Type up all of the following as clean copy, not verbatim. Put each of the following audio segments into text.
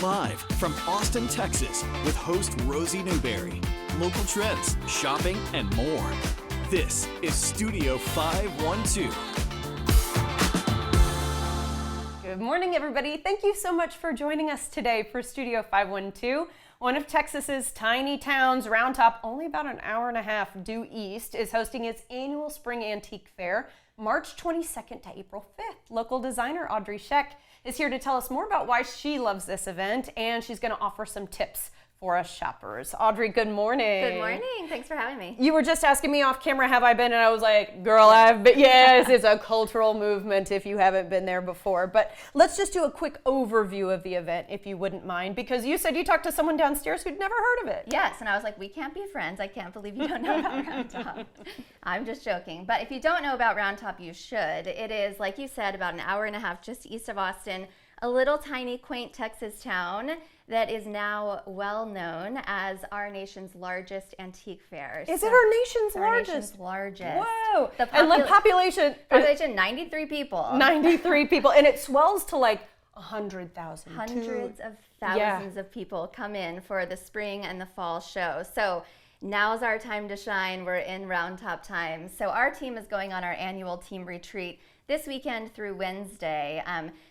Live from Austin, Texas, with host Rosie Newberry. Local trends, shopping, and more. This is Studio 512. Good morning, everybody. Thank you so much for joining us today for Studio 512. One of Texas's tiny towns, Round Top, only about an hour and a half due east, is hosting its annual Spring Antique Fair, March 22nd to April 5th. Local designer Audrey Scheck is here to tell us more about why she loves this event, and she's going to offer some tips for us shoppers. Audrey, good morning. Good morning. Thanks for having me. You were just asking me off camera, have I been? And I was like, girl, I've been. Yes, it's a cultural movement if you haven't been there before. But let's just do a quick overview of the event, if you wouldn't mind, because you said you talked to someone downstairs who'd never heard of it. Yes, and I was like, we can't be friends. I can't believe you don't know about Round Top. I'm just joking. But if you don't know about Round Top, you should. It is, like you said, about an hour and a half just east of Austin, a little tiny, quaint Texas town that is now well known as our nation's largest antique fair. Is it our nation's our largest? Nation's largest. Whoa. And like population? Population, 93 people. 93 people. And it swells to like 100,000. Hundreds of thousands of people come in for the spring and the fall show. So now's our time to shine. We're in Round Top time. So our team is going on our annual team retreat this weekend through Wednesday.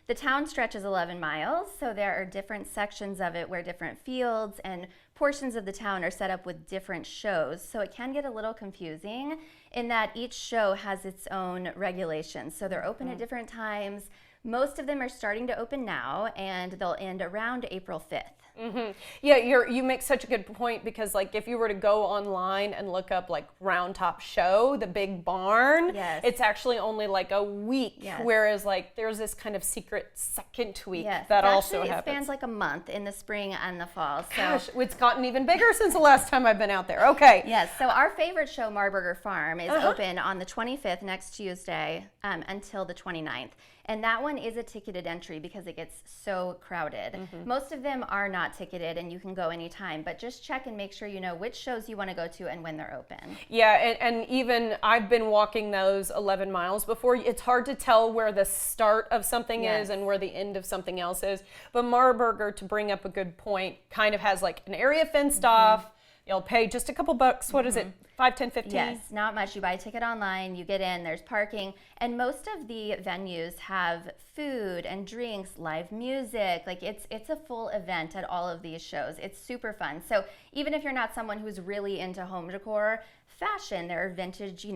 The town stretches 11 miles, so there are different sections of it where different fields and portions of the town are set up with different shows. So it can get a little confusing in that each show has its own regulations. So they're open at different times. Most of them are starting to open now, and they'll end around April 5th. Mm-hmm. Yeah, you make such a good point, because like if you were to go online and look up like Round Top Show, the big barn, yes, it's actually only like a week, yes, whereas like there's this kind of secret second week, yes, that also actually, happens. It spans like a month in the spring and the fall. So gosh, it's gotten even bigger since the last time I've been out there. Okay. Yes, so our favorite show, Marburger Farm, is open on the 25th, next Tuesday, until the 29th. And that one is a ticketed entry because it gets so crowded. Mm-hmm. Most of them are not ticketed and you can go anytime, but just check and make sure you know which shows you want to go to and when they're open. Yeah, and even I've been walking those 11 miles before. It's hard to tell where the start of something is and where the end of something else is. But Marburger, to bring up a good point, kind of has like an area fenced off. You'll pay just a couple bucks. What is it? 5, 10, 15? Yes, not much. You buy a ticket online, you get in, there's parking, and most of the venues have food and drinks, live music. Like it's a full event at all of these shows. It's super fun. So even if you're not someone who's really into home decor, fashion, there are vintage,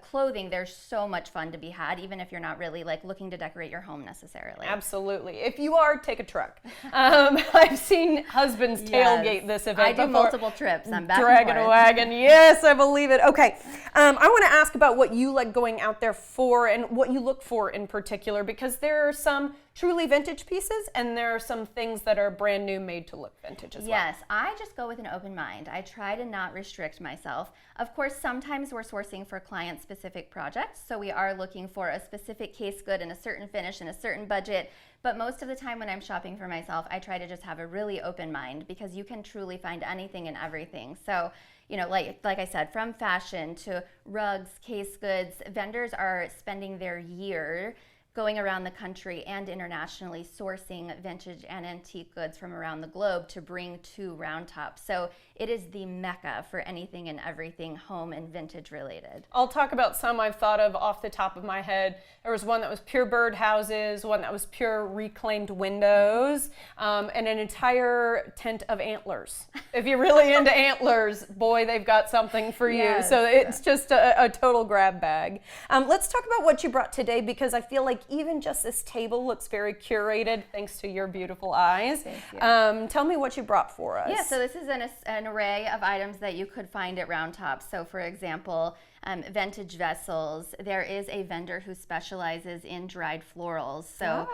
clothing, there's so much fun to be had, even if you're not really like looking to decorate your home necessarily. Absolutely. If you are, take a truck. I've seen husbands tailgate this event. I do before. multiple trips. I'm back Dragging and a forth. wagon. Yes, I believe it. Okay. I want to ask about what you like going out there for and what you look for in particular, because there are some truly vintage pieces and there are some things that are brand new, made to look vintage as well. Yes, I just go with an open mind. I try to not restrict myself. Of course, sometimes we're sourcing for client-specific projects, so we are looking for a specific case good and a certain finish and a certain budget. But most of the time when I'm shopping for myself, I try to just have a really open mind, because you can truly find anything and everything. So, like I said, from fashion to rugs, case goods, vendors are spending their year going around the country and internationally sourcing vintage and antique goods from around the globe to bring to Round Top. So it is the mecca for anything and everything home and vintage related. I'll talk about some I've thought of off the top of my head. There was one that was pure bird houses, one that was pure reclaimed windows, and an entire tent of antlers. If you're really into antlers, boy, they've got something for you. Yes. So it's just a total grab bag. Let's talk about what you brought today, because I feel like even just this table looks very curated thanks to your beautiful eyes. Thank you. Tell me what you brought for us. Yeah, so this is an array of items that you could find at Round Top. So for example, vintage vessels. There is a vendor who specializes in dried florals. So,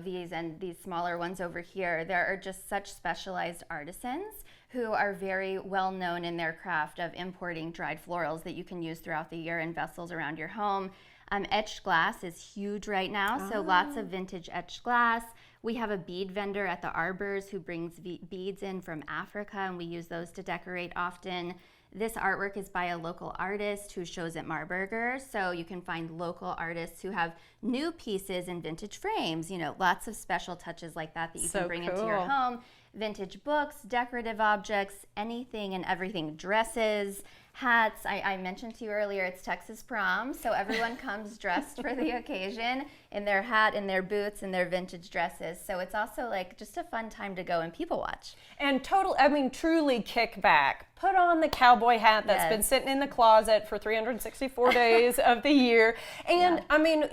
these smaller ones over here, there are just such specialized artisans who are very well known in their craft of importing dried florals that you can use throughout the year in vessels around your home. Etched glass is huge right now, so lots of vintage etched glass. We have a bead vendor at the Arbors who brings beads in from Africa, and we use those to decorate often. This artwork is by a local artist who shows at Marburger, so you can find local artists who have new pieces in vintage frames, lots of special touches like that you can bring into your home. Vintage books, decorative objects, anything and everything, dresses, hats. I mentioned to you earlier, it's Texas prom, so everyone comes dressed for the occasion in their hat and their boots and their vintage dresses. So it's also like just a fun time to go and people watch. And truly kick back. Put on the cowboy hat that's been sitting in the closet for 364 days of the year. And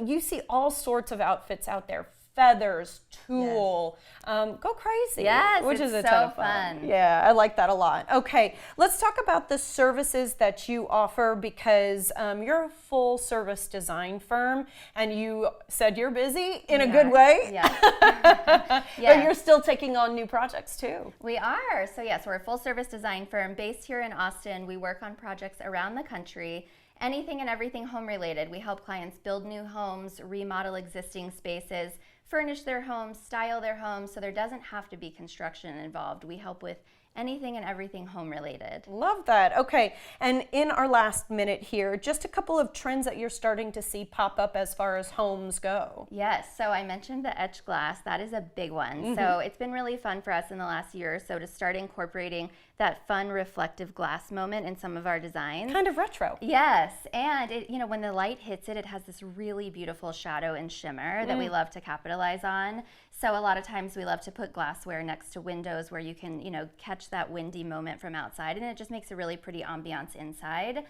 you see all sorts of outfits out there. Feathers, tulle, go crazy. Yes, which is a so ton of fun. Yeah, I like that a lot. Okay, let's talk about the services that you offer, because you're a full service design firm, and you said you're busy in a good way. Yeah. But you're still taking on new projects too. We are. So yes, we're a full service design firm based here in Austin. We work on projects around the country. Anything and everything home related. We help clients build new homes, remodel existing spaces, furnish their homes, style their homes, so there doesn't have to be construction involved. We help with anything and everything home related. Love that. Okay, and in our last minute here, just a couple of trends that you're starting to see pop up as far as homes go. Yes, so I mentioned the etched glass. That is a big one. So it's been really fun for us in the last year or so to start incorporating that fun reflective glass moment in some of our designs. Kind of retro. Yes, and it, when the light hits it, it has this really beautiful shadow and shimmer that we love to capitalize on. So a lot of times we love to put glassware next to windows where you can, catch that windy moment from outside, and it just makes a really pretty ambiance inside.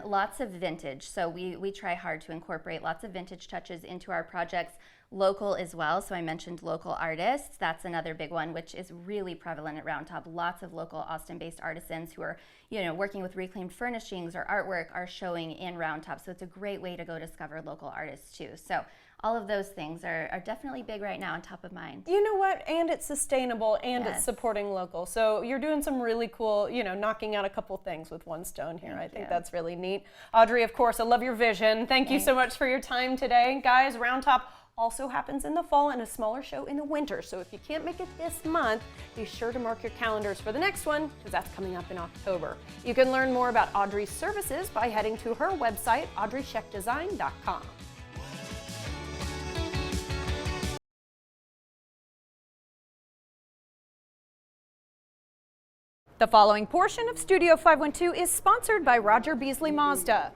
Lots of vintage, so we try hard to incorporate lots of vintage touches into our projects. Local as well, so I mentioned local artists. That's another big one, which is really prevalent at Round Top. Lots of local Austin-based artisans who are, working with reclaimed furnishings or artwork are showing in Round Top. So it's a great way to go discover local artists too. So all of those things are definitely big right now and top of mind. You know what? And it's sustainable, and it's supporting local. So you're doing some really cool, knocking out a couple things with one stone here. I think that's really neat. Audrey, of course, I love your vision. Thank you so much for your time today. Guys, Round Top also happens in the fall and a smaller show in the winter. So if you can't make it this month, be sure to mark your calendars for the next one, because that's coming up in October. You can learn more about Audrey's services by heading to her website, audreyscheckdesign.com. The following portion of Studio 512 is sponsored by Roger Beasley Mazda.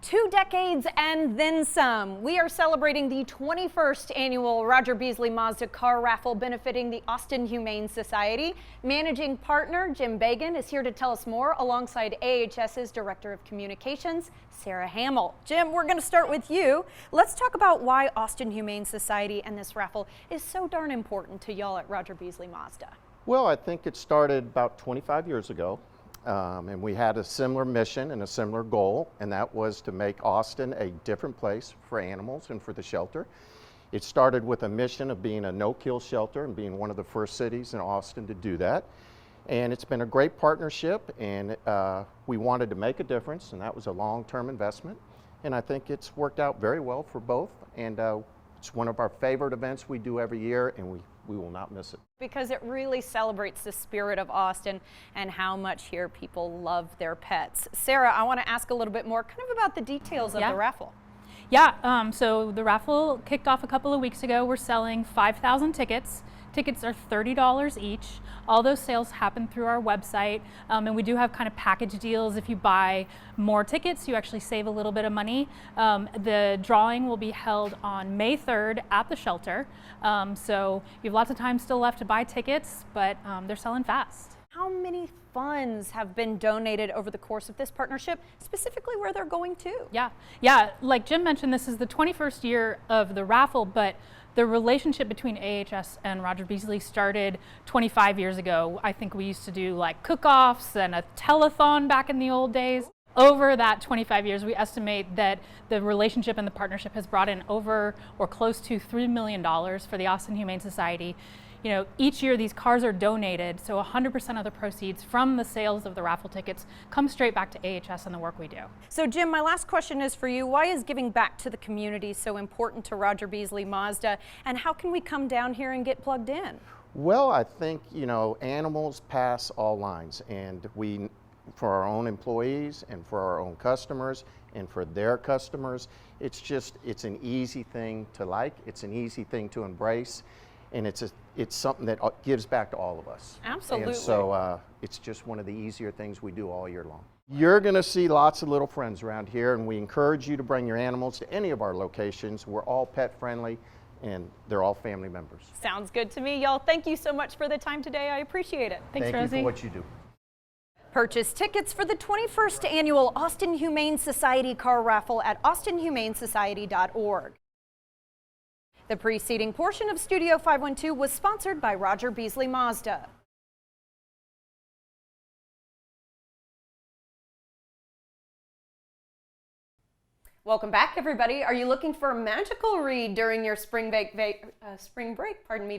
2 decades and then some. We are celebrating the 21st annual Roger Beasley Mazda car raffle benefiting the Austin Humane Society. Managing partner Jim Bagan is here to tell us more alongside AHS's Director of Communications, Sarah Hamill. Jim, we're going to start with you. Let's talk about why Austin Humane Society and this raffle is so darn important to y'all at Roger Beasley Mazda. Well, I think it started about 25 years ago. And we had a similar mission and a similar goal, and that was to make Austin a different place for animals and for the shelter. It started with a mission of being a no-kill shelter and being one of the first cities in Austin to do that. And it's been a great partnership, and we wanted to make a difference, and that was a long-term investment. And I think it's worked out very well for both, and it's one of our favorite events we do every year, and we will not miss it. Because it really celebrates the spirit of Austin and how much here people love their pets. Sarah, I want to ask a little bit more kind of about the details of the raffle. Yeah, so the raffle kicked off a couple of weeks ago. We're selling 5,000 tickets. Tickets are $30 each. All those sales happen through our website, and we do have kind of package deals. If you buy more tickets, you actually save a little bit of money. The drawing will be held on May 3rd at the shelter, so you have lots of time still left to buy tickets, but they're selling fast. How many funds have been donated over the course of this partnership, specifically where they're going to? Yeah, like Jim mentioned, this is the 21st year of the raffle, but the relationship between AHS and Roger Beasley started 25 years ago. I think we used to do like cook-offs and a telethon back in the old days. Over that 25 years, we estimate that the relationship and the partnership has brought in over or close to $3 million for the Austin Humane Society. Each year these cars are donated, so 100% of the proceeds from the sales of the raffle tickets come straight back to AHS and the work we do. So Jim, my last question is for you. Why is giving back to the community so important to Roger Beasley Mazda, and how can we come down here and get plugged in? Well, I think, animals pass all lines, and we for our own employees and for our own customers and for their customers. It's an easy thing to like, it's an easy thing to embrace, and it's something that gives back to all of us. Absolutely. And so it's just one of the easier things we do all year long. You're going to see lots of little friends around here, and we encourage you to bring your animals to any of our locations. We're all pet friendly, and they're all family members. Sounds good to me, y'all. Thank you so much for the time today. I appreciate it. Thanks, Thank Rosie. you for what you do. Purchase tickets for the 21st annual Austin Humane Society car raffle at austinhumanesociety.org. The preceding portion of Studio 512 was sponsored by Roger Beasley Mazda. Welcome back, everybody. Are you looking for a magical read during your spring break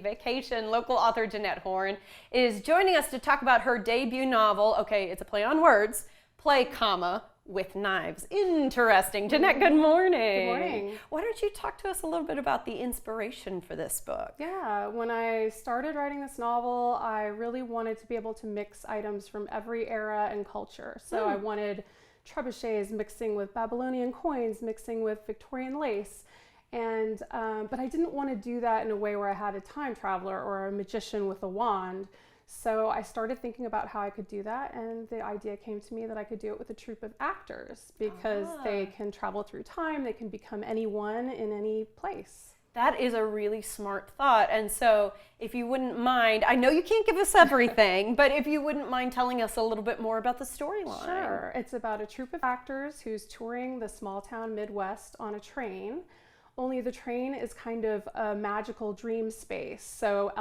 vacation? Local author Jeanette Horn is joining us to talk about her debut novel. Okay, it's a play on words. Play, comma, with knives. Interesting. Jeanette, good morning. Good morning. Why don't you talk to us a little bit about the inspiration for this book? Yeah, when I started writing this novel, I really wanted to be able to mix items from every era and culture. So I wanted trebuchets mixing with Babylonian coins, mixing with Victorian lace. And but I didn't want to do that in a way where I had a time traveler or a magician with a wand. So I started thinking about how I could do that, and the idea came to me that I could do it with a troupe of actors because they can travel through time, they can become anyone in any place. That is a really smart thought. And so if you wouldn't mind, I know you can't give us everything, but if you wouldn't mind telling us a little bit more about the storyline. Sure. It's about a troupe of actors who's touring the small town Midwest on a train. Only the train is kind of a magical dream space. So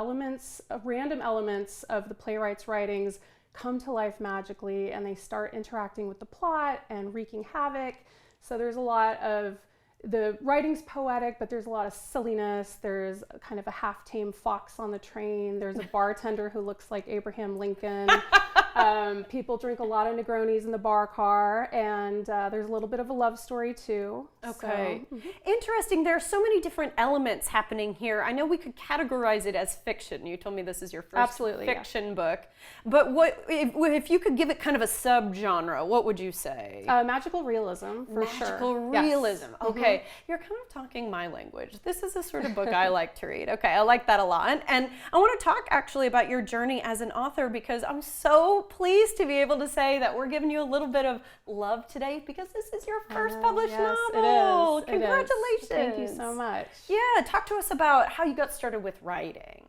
random elements of the playwright's writings come to life magically, and they start interacting with the plot and wreaking havoc. So there's a lot of, the writing's poetic, but there's a lot of silliness. There's kind of a half-tame fox on the train. There's a bartender who looks like Abraham Lincoln. People drink a lot of Negronis in the bar car, and there's a little bit of a love story too. Okay. So, Interesting. There are so many different elements happening here. I know we could categorize it as fiction. You told me this is your first Absolutely, yeah. fiction book. But what if you could give it kind of a subgenre, what would you say? magical realism, for sure. Magical Yes. realism. Okay. You're kind of talking my language. This is the sort of book I like to read. Okay, I like that a lot. And I want to talk actually about your journey as an author, because I'm so pleased to be able to say that we're giving you a little bit of love today, because this is your first published Yes, novel. it is. Congratulations. Thank you so much. Yeah, talk to us about how you got started with writing.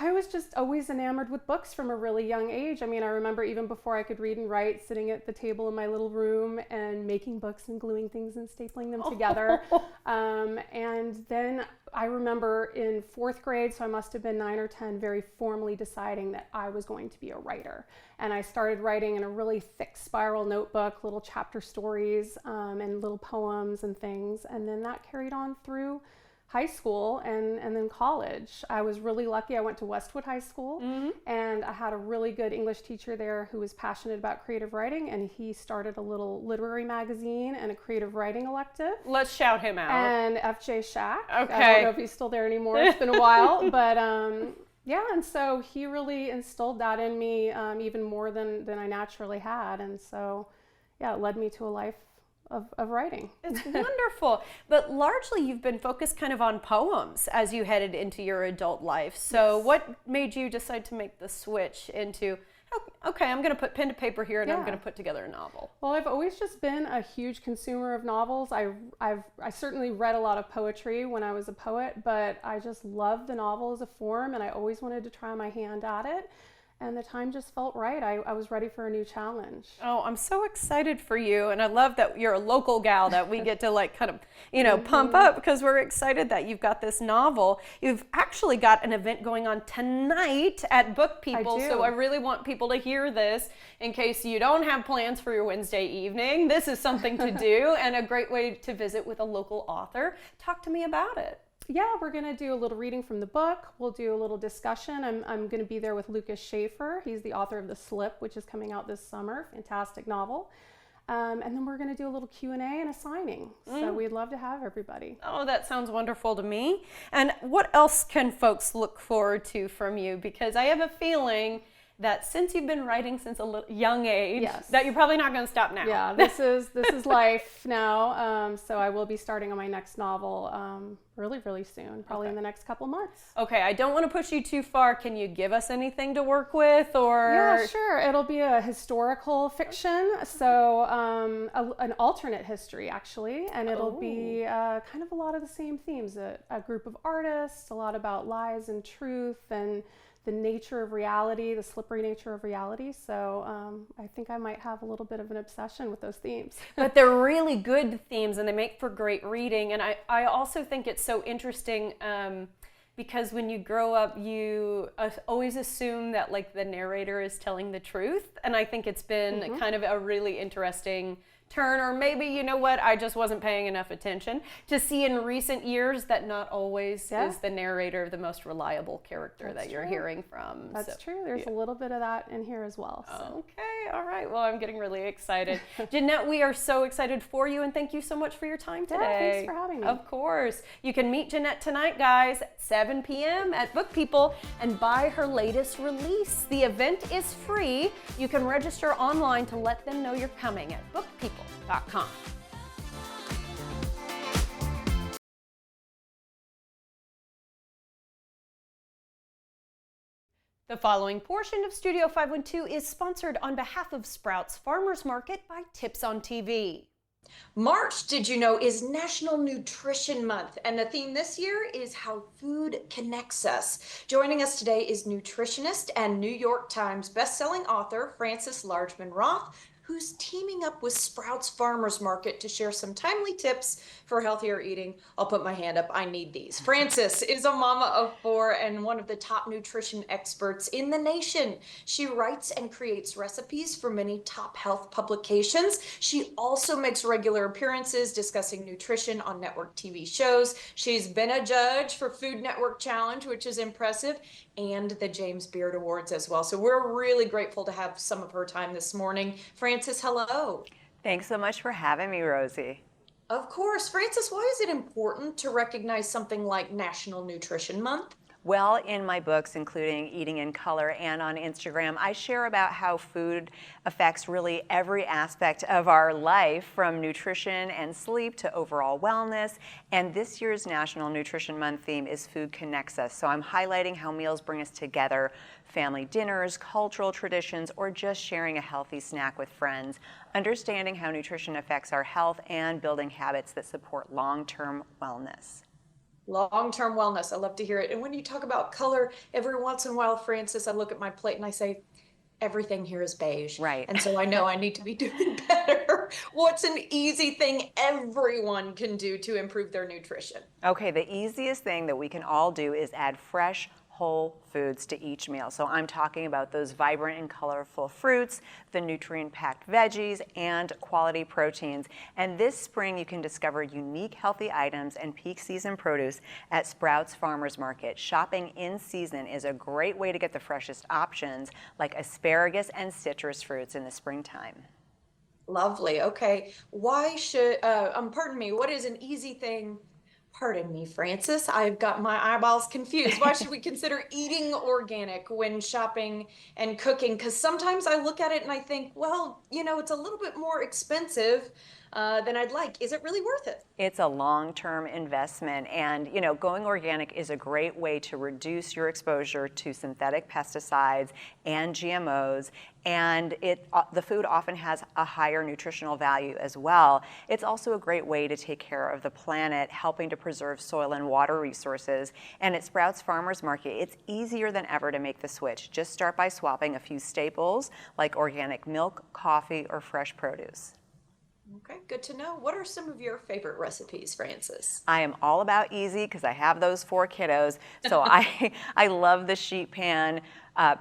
I was just always enamored with books from a really young age. I mean, I remember even before I could read and write, sitting at the table in my little room and making books and gluing things and stapling them together. And then I remember in 4th grade, so I must have been 9 or 10, very formally deciding that I was going to be a writer. And I started writing in a really thick spiral notebook, little chapter stories and little poems and things. And then that carried on through high school and then college. I was really lucky. I went to Westwood High School, and I had a really good English teacher there who was passionate about creative writing, and he started a little literary magazine and a creative writing elective. Let's shout him out. And FJ Shack. Okay. I don't know if he's still there anymore. It's been a while, but yeah, and so he really instilled that in me even more than I naturally had. And so, yeah, it led me to a life of writing. It's wonderful. But largely you've been focused kind of on poems as you headed into your adult life. So what made you decide to make the switch into, okay, I'm going to put pen to paper here and I'm Yeah. going to put together a novel? Well, I've always just been a huge consumer of novels. I certainly read a lot of poetry when I was a poet, but I just love the novel as a form, and I always wanted to try my hand at it. And the time just felt right. I was ready for a new challenge. Oh, I'm so excited for you. And I love that you're a local gal that we get to like kind of, you know, pump up, because we're excited that you've got this novel. You've actually got an event going on tonight at Book People. I do. So I really want people to hear this in case you don't have plans for your Wednesday evening. This is something to do and a great way to visit with a local author. Talk to me about it. Yeah, we're going to do a little reading from the book. We'll do a little discussion. I'm going to be there with Lucas Schaefer. He's the author of The Slip, which is coming out this summer. Fantastic novel. And then we're going to do a little Q&A and a signing. So we'd love to have everybody. Oh, that sounds wonderful to me. And what else can folks look forward to from you? Because I have a feeling that since you've been writing since a young age, Yes. that you're probably not going to stop now. Yeah, this is life now. So I will be starting on my next novel really soon, probably in the next couple months. Okay, I don't want to push you too far. Can you give us anything to work with, or? Yeah, sure. It'll be a historical fiction, so an alternate history actually, and it'll be kind of a lot of the same themes. A group of artists, a lot about lies and truth, and the nature of reality, the slippery nature of reality. So I think I might have a little bit of an obsession with those themes. But they're really good themes, and they make for great reading. And I also think it's so interesting because when you grow up, you always assume that like the narrator is telling the truth. And I think it's been kind of a really interesting turn, or maybe, you know what, I just wasn't paying enough attention to see in recent years that not always is the narrator the most reliable character that you're hearing from. That's true. There's a little bit of that in here as well. So. Okay, all right. Well, I'm getting really excited. Jeanette, we are so excited for you, and thank you so much for your time today. Yeah, thanks for having me. Of course. You can meet Jeanette tonight, guys, at 7 p.m. at Book People and buy her latest release. The event is free. You can register online to let them know you're coming at bookpeople.com. The following portion of Studio 512 is sponsored on behalf of Sprouts Farmers Market by Tips on TV. March, did you know, is National Nutrition Month, and the theme this year is how food connects us. Joining us today is nutritionist and New York Times bestselling author Frances Largeman Roth, who's teaming up with Sprouts Farmers Market to share some timely tips for healthier eating. I'll put my hand up, I need these. Frances is a mama of 4 and one of the top nutrition experts in the nation. She writes and creates recipes for many top health publications. She also makes regular appearances discussing nutrition on network TV shows. She's been a judge for Food Network Challenge, which is impressive, and the James Beard Awards as well. So we're really grateful to have some of her time this morning. Frances, hello. Thanks so much for having me, Rosie. Of course. Frances, why is it important to recognize something like National Nutrition Month? Well, in my books, including Eating in Color and on Instagram, I share about how food affects really every aspect of our life, from nutrition and sleep to overall wellness. And this year's National Nutrition Month theme is Food Connects Us. So I'm highlighting how meals bring us together, family dinners, cultural traditions, or just sharing a healthy snack with friends, understanding how nutrition affects our health and building habits that support long-term wellness. Long-term wellness. I love to hear it. And when you talk about color, every once in a while, Frances, I look at my plate and I say, everything here is beige. Right. And so I know I need to be doing better. What's an easy thing everyone can do to improve their nutrition? Okay, the easiest thing that we can all do is add fresh, whole foods to each meal. So I'm talking about those vibrant and colorful fruits, the nutrient-packed veggies, and quality proteins. And this spring you can discover unique healthy items and peak season produce at Sprouts Farmers Market. Shopping in season is a great way to get the freshest options like asparagus and citrus fruits in the springtime. Lovely. Okay. Why should, pardon me, what is an easy thing? Pardon me, Frances, I've got my eyeballs confused. Why should we consider eating organic when shopping and cooking? Because sometimes I look at it and I think, well, you know, it's a little bit more expensive than I'd like. Is it really worth it? It's a long-term investment, and you know, going organic is a great way to reduce your exposure to synthetic pesticides and GMOs, and the food often has a higher nutritional value as well. It's also a great way to take care of the planet, helping to preserve soil and water resources. And at Sprouts Farmers Market, it's easier than ever to make the switch. Just start by swapping a few staples like organic milk, coffee, or fresh produce. Okay, good to know. What are some of your favorite recipes, Frances? I am all about easy because I have those 4 kiddos. So I love the sheet pan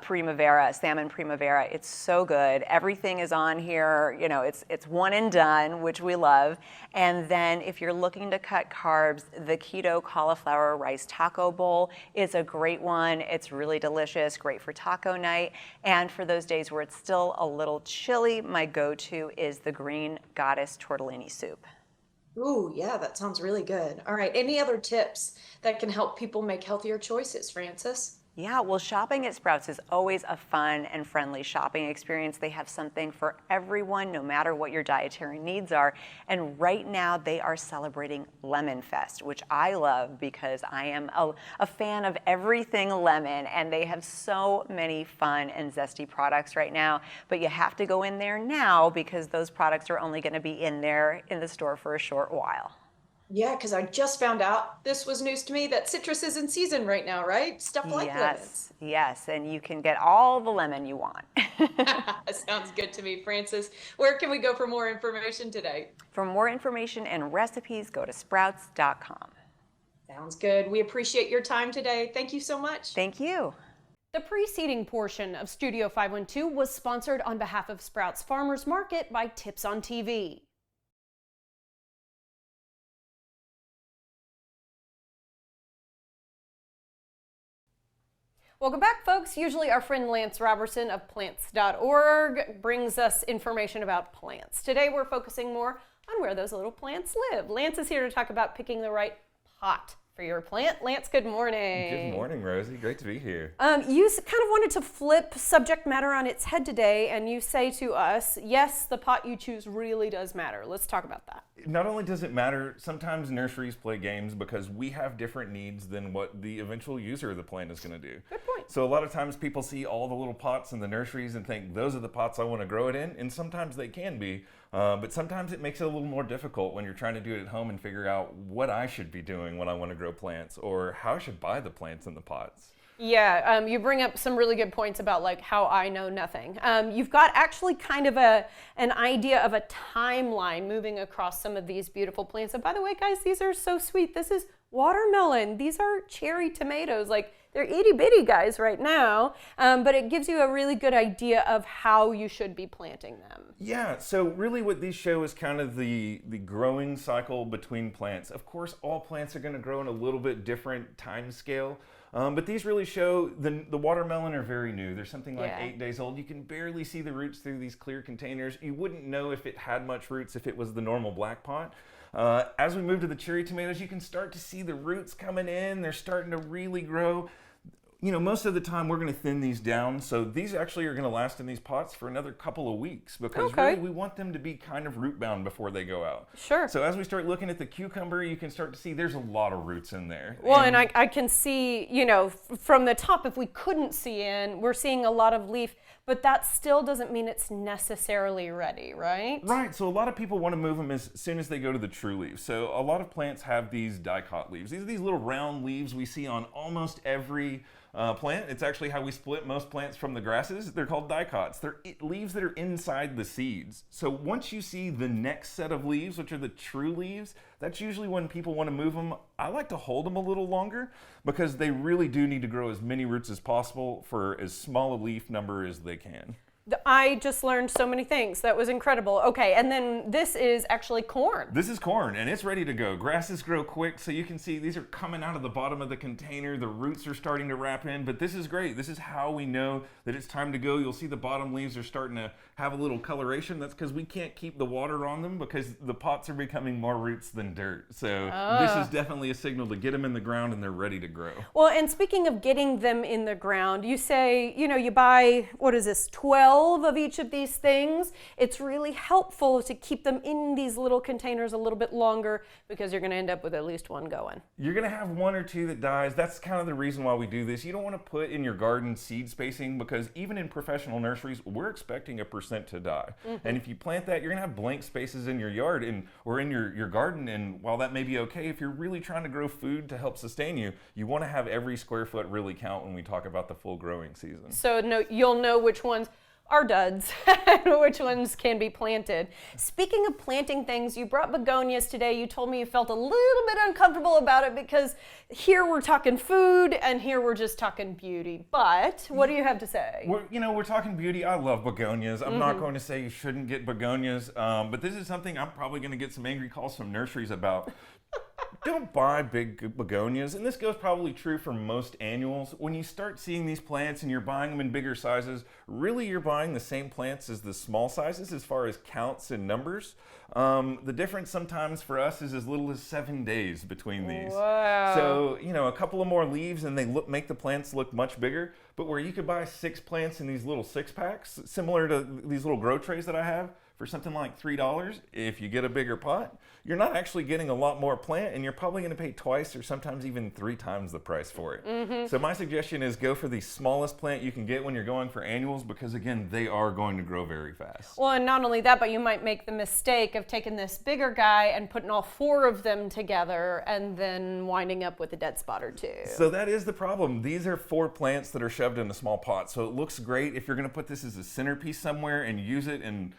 Primavera, salmon Primavera. It's so good. Everything is on here. You know, it's one and done, which we love. And then if you're looking to cut carbs, the keto cauliflower rice taco bowl is a great one. It's really delicious, great for taco night. And for those days where it's still a little chilly, my go-to is the Green Goddess tortellini soup. Ooh, yeah, that sounds really good. All right, any other tips that can help people make healthier choices, Frances? Yeah, well, shopping at Sprouts is always a fun and friendly shopping experience. They have something for everyone, no matter what your dietary needs are. And right now, they are celebrating Lemon Fest, which I love because I am a fan of everything lemon, and they have so many fun and zesty products right now. But you have to go in there now because those products are only going to be in there in the store for a short while. Yeah, because I just found out, this was news to me, that citrus is in season right now, right? Stuff like lemons. Yes, and you can get all the lemon you want. Sounds good to me, Frances. Where can we go for more information today? For more information and recipes, go to sprouts.com. Sounds good. We appreciate your time today. Thank you so much. Thank you. The preceding portion of Studio 512 was sponsored on behalf of Sprouts Farmers Market by Tips on TV. Welcome back, folks. Usually our friend Lance Robertson of plants.org brings us information about plants. Today we're focusing more on where those little plants live. Lance is here to talk about picking the right pot for your plant. Lance, good morning. Good morning, Rosie. Great to be here. You kind of wanted to flip subject matter on its head today, and you say to us, yes, the pot you choose really does matter. Let's talk about that. Not only does it matter, sometimes nurseries play games because we have different needs than what the eventual user of the plant is going to do. Good point. So a lot of times people see all the little pots in the nurseries and think those are the pots I want to grow it in, and sometimes they can be. But sometimes it makes it a little more difficult when you're trying to do it at home and figure out what I should be doing when I want to grow plants, or how I should buy the plants in the pots. Yeah, you bring up some really good points about like how I know nothing. You've got actually kind of an idea of a timeline moving across some of these beautiful plants. And by the way, guys, these are so sweet. This is watermelon. These are cherry tomatoes. Like, they're itty bitty guys right now, but it gives you a really good idea of how you should be planting them. Yeah, so really what these show is kind of the growing cycle between plants. Of course, all plants are going to grow in a little bit different time scale, but these really show the watermelon are very new. They're something like 8 days old. You can barely see the roots through these clear containers. You wouldn't know if it had much roots if it was the normal black pot. As we move to the cherry tomatoes, you can start to see the roots coming in. They're starting to really grow. You know, most of the time we're going to thin these down, so these actually are going to last in these pots for another couple of weeks because really we want them to be kind of root bound before they go out. Sure. So as we start looking at the cucumber, you can start to see there's a lot of roots in there. Well, and I can see, you know, from the top, if we couldn't see in, we're seeing a lot of leaf, but that still doesn't mean it's necessarily ready, right? Right, so a lot of people want to move them as soon as they go to the true leaves. So a lot of plants have these dicot leaves. These are these little round leaves we see on almost every plant. It's actually how we split most plants from the grasses. They're called dicots. They're leaves that are inside the seeds. So once you see the next set of leaves, which are the true leaves, that's usually when people want to move them. I like to hold them a little longer because they really do need to grow as many roots as possible for as small a leaf number as they can. I just learned so many things. That was incredible. Okay, and then this is actually corn. This is corn, and it's ready to go. Grasses grow quick, so you can see these are coming out of the bottom of the container. The roots are starting to wrap in, but this is great. This is how we know that it's time to go. You'll see the bottom leaves are starting to have a little coloration. That's because we can't keep the water on them because the pots are becoming more roots than dirt. So this is definitely a signal to get them in the ground and they're ready to grow. Well, and speaking of getting them in the ground, you say, you know, you buy, what is this, 12 of each of these things. It's really helpful to keep them in these little containers a little bit longer because you're going to end up with at least one going. You're going to have one or two that dies. That's kind of the reason why we do this. You don't want to put in your garden seed spacing because even in professional nurseries, we're expecting 1% to die. And if you plant that, you're going to have blank spaces in your yard or in your garden. And while that may be okay, if you're really trying to grow food to help sustain you, you want to have every square foot really count when we talk about the full growing season. So you'll know which ones are duds and which ones can be planted. Speaking of planting things, you brought begonias today. You told me you felt a little bit uncomfortable about it because here we're talking food and here we're just talking beauty. But what do you have to say? We're talking beauty. I love begonias. I'm not going to say you shouldn't get begonias, but this is something I'm probably going to get some angry calls from nurseries about. don't buy big begonias, and this goes probably true for most annuals. When you start seeing these plants and you're buying them in bigger sizes, really you're buying the same plants as the small sizes as far as counts and numbers. The difference sometimes for us is as little as 7 days between these. Wow. So, you know, a couple of more leaves and they make the plants look much bigger. But where you could buy 6 plants in these little 6-packs, similar to these little grow trays that I have, for something like $3, if you get a bigger pot, you're not actually getting a lot more plant, and you're probably going to pay twice or sometimes even 3 times the price for it. So my suggestion is go for the smallest plant you can get when you're going for annuals, because again, they are going to grow very fast. Well, and not only that, but you might make the mistake of taking this bigger guy and putting all 4 of them together and then winding up with a dead spot or 2. So that is the problem. These are 4 plants that are shoved in a small pot. So it looks great if you're going to put this as a centerpiece somewhere and use it and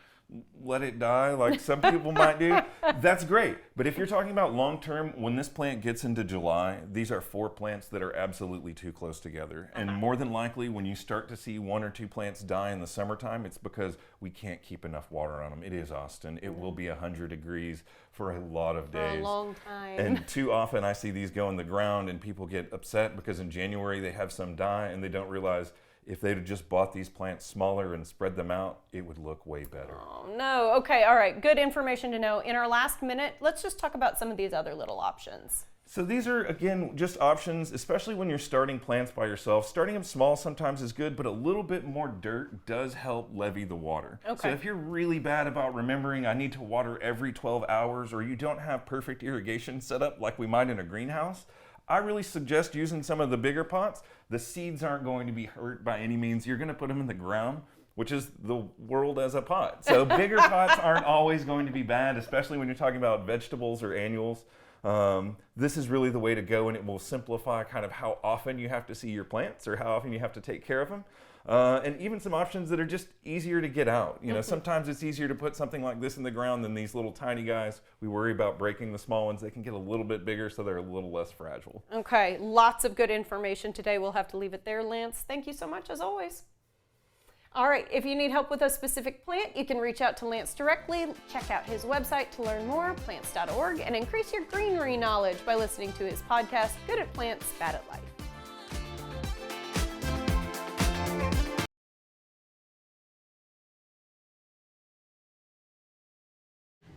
let it die like some people might do. That's great. But if you're talking about long term, when this plant gets into July, these are 4 plants that are absolutely too close together. And more than likely, when you start to see 1 or 2 plants die in the summertime, it's because we can't keep enough water on them. It is Austin. It will be 100 degrees for a lot of days. For a long time. And too often I see these go in the ground and people get upset because in January they have some die and they don't realize if they'd have just bought these plants smaller and spread them out, it would look way better. Oh, no. Okay, all right. Good information to know. In our last minute, let's just talk about some of these other little options. So these are, again, just options, especially when you're starting plants by yourself. Starting them small sometimes is good, but a little bit more dirt does help levy the water. Okay. So if you're really bad about remembering I need to water every 12 hours, or you don't have perfect irrigation set up like we might in a greenhouse, I really suggest using some of the bigger pots. The seeds aren't going to be hurt by any means. You're going to put them in the ground, which is the world as a pot. So bigger pots aren't always going to be bad, especially when you're talking about vegetables or annuals. This is really the way to go, and it will simplify kind of how often you have to see your plants or how often you have to take care of them. And even some options that are just easier to get out. You know, sometimes it's easier to put something like this in the ground than these little tiny guys. We worry about breaking the small ones. They can get a little bit bigger, so they're a little less fragile. Okay, lots of good information today. We'll have to leave it there, Lance. Thank you so much, as always. All right, if you need help with a specific plant, you can reach out to Lance directly. Check out his website to learn more, plants.org, and increase your greenery knowledge by listening to his podcast, Good at Plants, Bad at Life.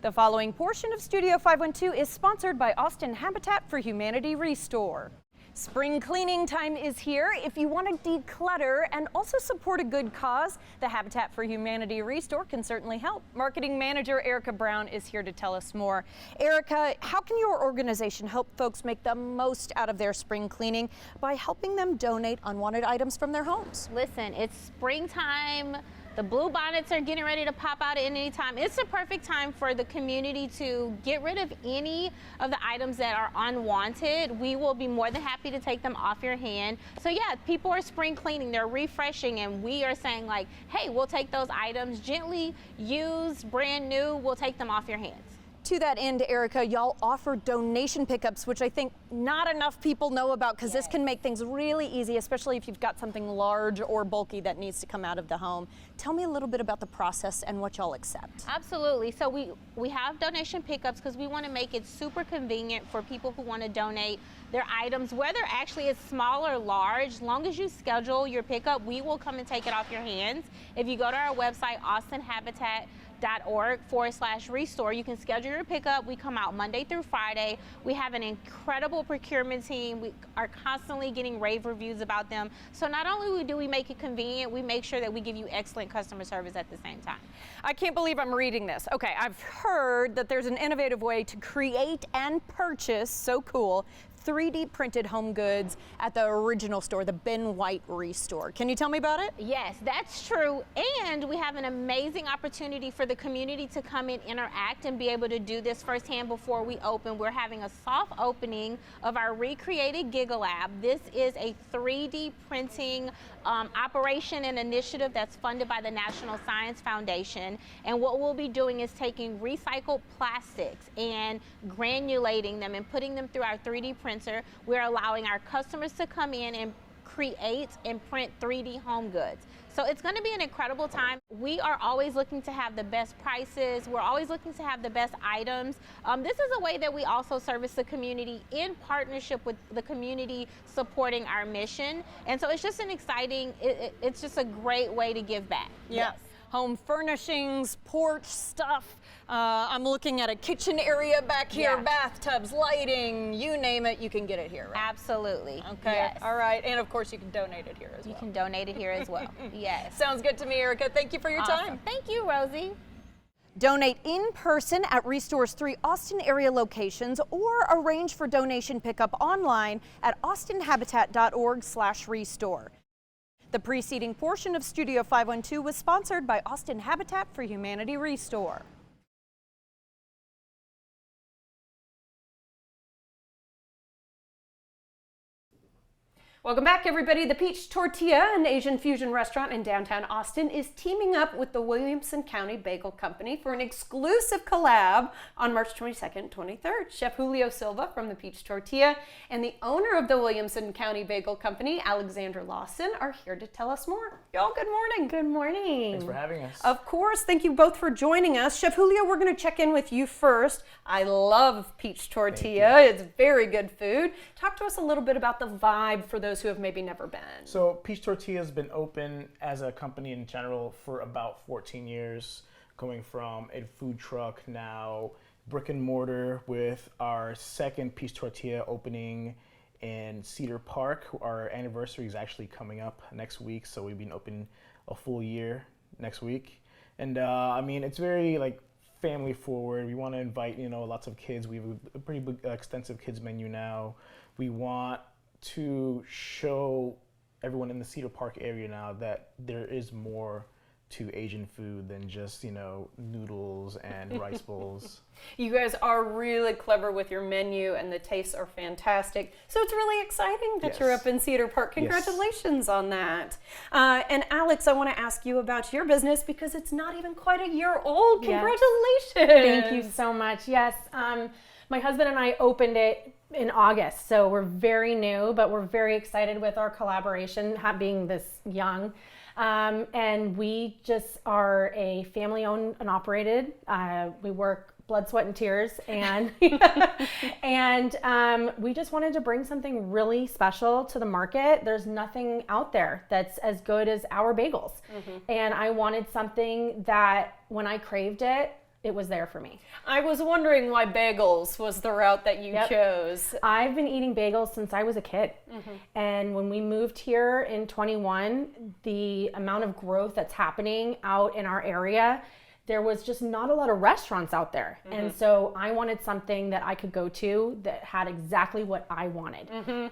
The following portion of Studio 512 is sponsored by Austin Habitat for Humanity Restore. Spring cleaning time is here. If you want to declutter and also support a good cause, the Habitat for Humanity Restore can certainly help. Marketing Manager Erica Brown is here to tell us more. Erica, how can your organization help folks make the most out of their spring cleaning by helping them donate unwanted items from their homes? Listen, it's springtime. The blue bonnets are getting ready to pop out at any time. It's the perfect time for the community to get rid of any of the items that are unwanted. We will be more than happy to take them off your hand. So yeah, people are spring cleaning, they're refreshing, and we are saying like, hey, we'll take those items gently used, brand new, we'll take them off your hands. To that end, Erica, y'all offer donation pickups, which I think not enough people know about, because this can make things really easy, especially if you've got something large or bulky that needs to come out of the home. Tell me a little bit about the process and what y'all accept. Absolutely. So we have donation pickups because we want to make it super convenient for people who want to donate their items, whether actually it's small or large. As long as you schedule your pickup, we will come and take it off your hands. If you go to our website, austinhabitat.org/restore. You can schedule your pickup. We come out Monday through Friday. We have an incredible procurement team. We are constantly getting rave reviews about them. So not only do we make it convenient, we make sure that we give you excellent customer service at the same time. I can't believe I'm reading this. Okay, I've heard that there's an innovative way to create and purchase, so cool, 3D printed home goods at the original store, the Ben White Restore. Can you tell me about it? Yes, that's true. And we have an amazing opportunity for the community to come and interact and be able to do this firsthand before we open. We're having a soft opening of our recreated GigaLab. This is a 3D printing operation and initiative that's funded by the National Science Foundation. And what we'll be doing is taking recycled plastics and granulating them and putting them through our 3D printer. We're allowing our customers to come in and create and print 3D home goods. So it's going to be an incredible time. We are always looking to have the best prices. We're always looking to have the best items. This is a way that we also service the community in partnership with the community supporting our mission. And so it's just an exciting, it's just a great way to give back. Yes. Home furnishings, porch stuff. I'm looking at a kitchen area back here, Yeah. bathtubs, lighting, you name it, you can get it here, right? Absolutely. Okay, Yes. all right. And of course you can donate it here as You well. can donate it here as well. Yes. Sounds good to me, Erica. Thank you for your Awesome. time. Thank you, Rosie. Donate in person at Restore's 3 Austin area locations or arrange for donation pickup online at austinhabitat.org/restore. The preceding portion of Studio 512 was sponsored by Austin Habitat for Humanity Restore. Welcome back, everybody. The Peach Tortilla, an Asian fusion restaurant in downtown Austin, is teaming up with the Williamson County Bagel Company for an exclusive collab on March 22nd, 23rd. Chef Julio Silva from the Peach Tortilla and the owner of the Williamson County Bagel Company, Alexandra Lawson, are here to tell us more. Y'all, good morning. Good morning. Thanks for having us. Of course. Thank you both for joining us. Chef Julio, we're going to check in with you first. I love Peach Tortilla. It's very good food. Talk to us a little bit about the vibe for those who have maybe never been. So Peach Tortilla has been open as a company in general for about 14 years, going from a food truck, now brick and mortar, with our second Peach Tortilla opening in Cedar Park. Our anniversary is actually coming up next week, so we've been open a full year next week. And I mean, it's very like family forward. We want to invite, lots of kids. We have a pretty big, extensive kids menu now. We want to show everyone in the Cedar Park area now that there is more to Asian food than just, noodles and rice bowls. You guys are really clever with your menu and the tastes are fantastic. So it's really exciting that you're up in Cedar Park. Congratulations on that. And Alex, I want to ask you about your business because it's not even quite a year old. Congratulations. Thank you so much. Yes, my husband and I opened it in August, so we're very new, but we're very excited with our collaboration, being this young. And we just are a family-owned and operated. We work blood, sweat, and tears, and and we just wanted to bring something really special to the market. There's nothing out there that's as good as our bagels, and I wanted something that when I craved it, it was there for me. I was wondering why bagels was the route that you chose. I've been eating bagels since I was a kid. And when we moved here in 21, the amount of growth that's happening out in our area, there was just not a lot of restaurants out there. And so I wanted something that I could go to that had exactly what I wanted.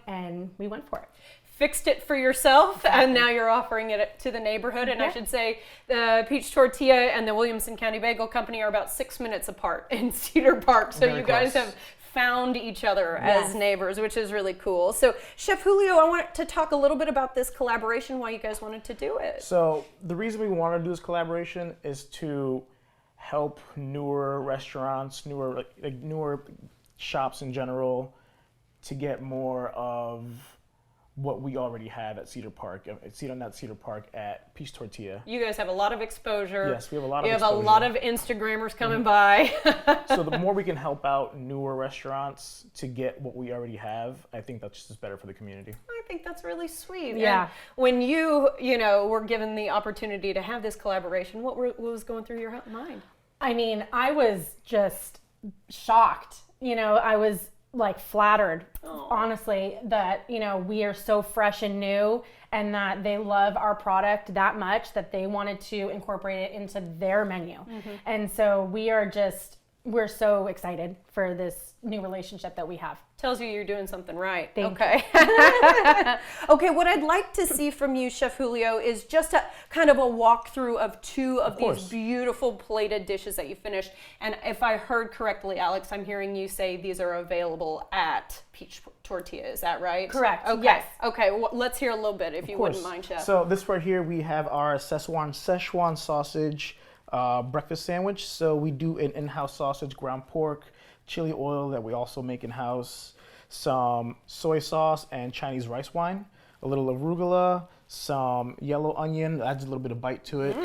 And we went for it. Fixed it for yourself, and now you're offering it to the neighborhood. And I should say the Peach Tortilla and the Williamson County Bagel Company are about 6 minutes apart in Cedar Park. So you guys have found each other as neighbors, which is really cool. So Chef Julio, I want to talk a little bit about this collaboration, why you guys wanted to do it. So the reason we want to do this collaboration is to help newer restaurants, newer shops in general, to get more of what we already have at Cedar Park, Cedar Park at Peach Tortilla. You guys have a lot of exposure. Yes, we have a lot of exposure. exposure. You have a lot of Instagrammers coming by. So the more we can help out newer restaurants to get what we already have, I think that's just better for the community. I think that's really sweet. Yeah. And when you were given the opportunity to have this collaboration, what was going through your mind? I mean, I was just shocked. I was like flattered, honestly, that we are so fresh and new, and that they love our product that much that they wanted to incorporate it into their menu. And so we're so excited for this new relationship that we have. Tells you you're doing something right. Thank you. Okay, what I'd like to see from you, Chef Julio, is just a kind of a walkthrough of two of these beautiful plated dishes that you finished. And if I heard correctly, Alex, I'm hearing you say these are available at Peach Tortilla. Is that right? Correct. Okay. Yes. Okay. Well, let's hear a little bit, if you wouldn't mind, Chef. So this right here, we have our Szechuan sausage breakfast sandwich. So we do an in-house sausage, ground pork, chili oil that we also make in-house, some soy sauce, and Chinese rice wine. a little arugula, some yellow onion, that adds a little bit of bite to it,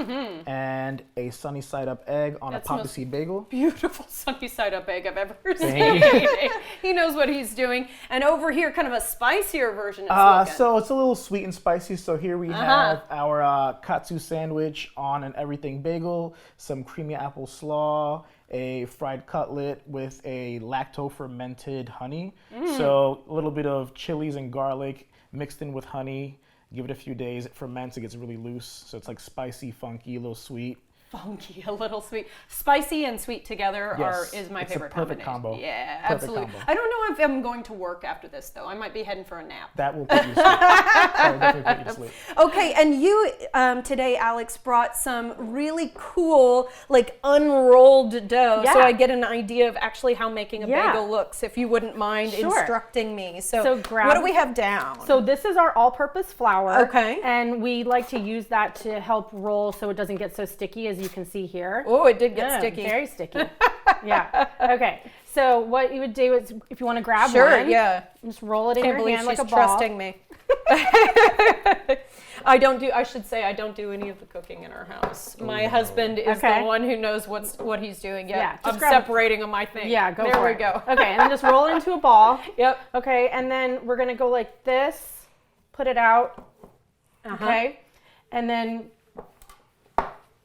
and a sunny side up egg on That's a poppy most seed bagel. Beautiful sunny side up egg I've ever seen. Thank He knows what he's doing. And over here, kind of a spicier version of looking. So it's a little sweet and spicy. So here we have our katsu sandwich on an everything bagel, some creamy apple slaw, a fried cutlet with a lacto fermented honey. So a little bit of chilies and garlic mixed in with honey. Give it a few days, it ferments, it gets really loose. So it's like spicy, funky, a little sweet. Funky, a little sweet. Spicy and sweet together is my favorite a perfect combination. combo. Yeah, Perfect absolutely. combo. I don't know if I'm going to work after this, though. I might be heading for a nap. That will put you to sleep. That will definitely put you to sleep. Okay, and you today, Alex, brought some really cool, like unrolled dough, so I get an idea of actually how making a bagel looks, if you wouldn't mind instructing me. So what do we have down? So this is our all-purpose flour. Okay. And we like to use that to help roll so it doesn't get so sticky, as you can see here. Oh, it did get sticky. Very sticky. Yeah. Okay. So what you would do is, if you want to grab one, just roll it in your hand like a ball. Trusting me. I should say I don't do any of the cooking in our house. My husband is the one who knows what he's doing. Yeah, I'm separating on my thing. Yeah, go there for we it. go. Okay, and then just roll it into a ball. Yep. Okay, and then we're gonna go like this, put it out. Okay, and then.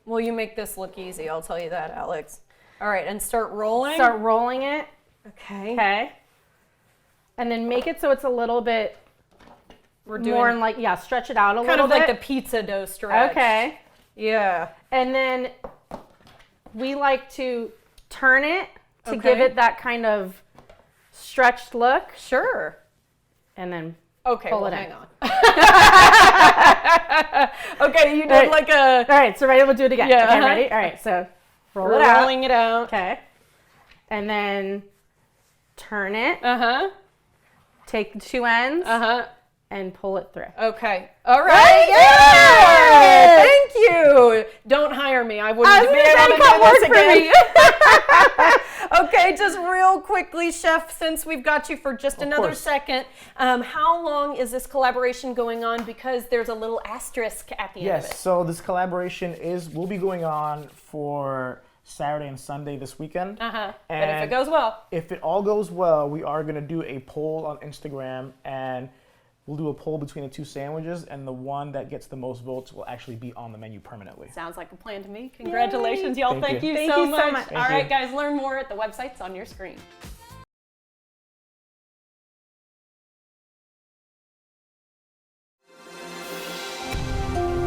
Well, you make this look easy, I'll tell you that, Alex. All right, and start rolling? Start rolling it. Okay. Okay. And then make it so it's a little bit more like, stretch it out a little bit. Kind of like the pizza dough stretch. Okay. Yeah. And then we like to turn it to give it that kind of stretched look. Sure. And then pull it hang on. Okay, you did like a... All right, so ready? We'll do it again. Yeah. Okay, ready? All right, so roll it out. Rolling it out. Okay. And then turn it. Take the two ends. And pull it through. Okay. All right. Yay! Thank you. Don't hire me. I wouldn't be able to do this again. Okay, just real quickly, Chef, since we've got you for just another second, how long is this collaboration going on? Because there's a little asterisk at the end of it. Yes, so this collaboration will be going on for Saturday and Sunday this weekend. But if it goes well. If it all goes well, we are going to do a poll on Instagram, and we'll do a poll between the two sandwiches, and the one that gets the most votes will actually be on the menu permanently. Sounds like a plan to me. Congratulations, y'all. Thank you Thank so you so much. much. All right, guys, learn more at the websites on your screen.